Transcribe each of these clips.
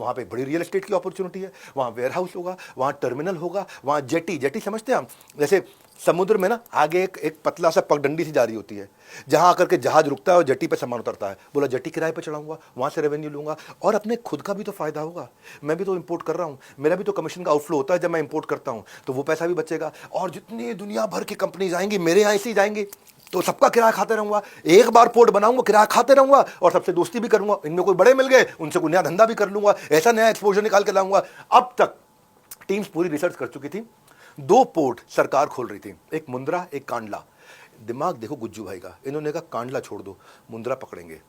वहाँ पे बड़ी रियल एस्टेट की अपॉर्चुनिटी है, वहाँ वेयर हाउस होगा, वहाँ टर्मिनल होगा, वहाँ जेटी, जेटी समझते हैं हम, जैसे समुद्र में ना आगे एक पतला सा पगडंडी सी जा रही होती है, जहाँ आकर के जहाज रुकता है और जेटी पे सामान उतरता है। बोला जेटी किराए पे चढ़ाऊंगा, वहाँ से रेवेन्यू लूंगा और अपने खुद का भी तो फायदा होगा। मैं भी तो इंपोर्ट कर रहा हूँ, मेरा भी तो कमीशन का आउटफ्लो होता है जब मैं इंपोर्ट करता हूँ, तो वो पैसा भी बचेगा। और जितनी दुनिया भर की कंपनीज आएंगी मेरे यहाँ ऐसी जाएंगी, तो सबका किराया खाते रहूंगा। एक बार पोर्ट बनाऊंगा, किराया खाते रहूंगा और सबसे दोस्ती भी करूंगा। इनमें कोई बड़े मिल गए, उनसे कोई नया धंधा भी कर लूंगा, ऐसा नया एक्सपोजर निकाल के लाऊंगा। अब तक टीम्स पूरी रिसर्च कर चुकी थी, 2 पोर्ट सरकार खोल रही थी, एक मुंद्रा एक कांडला। दिमाग देखो गुज्जू भाई का, इन्होंने कहा कांडला छोड़ दो, मुंद्रा पकड़ेंगे।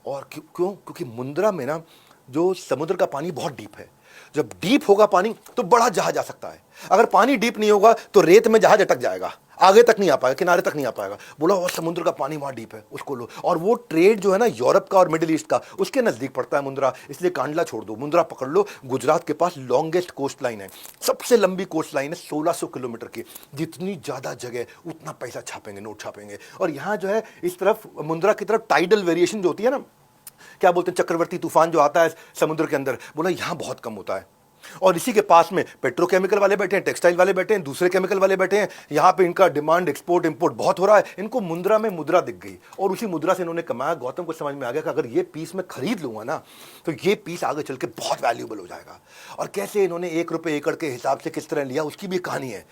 और क्यों? क्योंकि मुंद्रा में ना जो समुद्र का पानी बहुत डीप है, जब डीप होगा पानी तो बड़ा जहाज आ सकता है। अगर पानी डीप नहीं होगा तो रेत में जहाज अटक जाएगा, आगे तक नहीं आ पाएगा, किनारे तक नहीं आ पाएगा। बोला और समुद्र का पानी वहां डीप है, उसको लो। और वो ट्रेड जो है ना यूरोप का और मिडिल ईस्ट का, उसके नजदीक पड़ता है मुंद्रा, इसलिए कांडला छोड़ दो, मुंद्रा पकड़ लो। गुजरात के पास लॉन्गेस्ट कोस्ट लाइन है, सबसे लंबी कोस्ट लाइन है, 1600 किलोमीटर की। जितनी ज्यादा जगह उतना पैसा छापेंगे, नोट छापेंगे। और यहाँ जो है इस तरफ मुंद्रा की तरफ टाइडल वेरिएशन जो होती है ना, क्या बोलते हैं, चक्रवर्ती तूफान जो आता है समुद्र के अंदर, बोला यहां बहुत कम होता है। और इसी के पास में पेट्रोकेमिकल वाले बैठे हैं, टेक्सटाइल वाले बैठे हैं, दूसरे केमिकल वाले बैठे हैं। यहां पे इनका डिमांड एक्सपोर्ट इंपोर्ट बहुत हो रहा है। इनको मुंद्रा में मुद्रा दिख गई और उसी मुद्रा से इन्होंने कमाया। गौतम को समझ में आ गया कि अगर ये पीस मैं खरीद लूंगा ना तो ये पीस आगे चल के बहुत वैल्यूएबल हो जाएगा। और कैसे इन्होंने 1 रुपए एकड़ के हिसाब से किस तरह लिया उसकी भी कहानी है।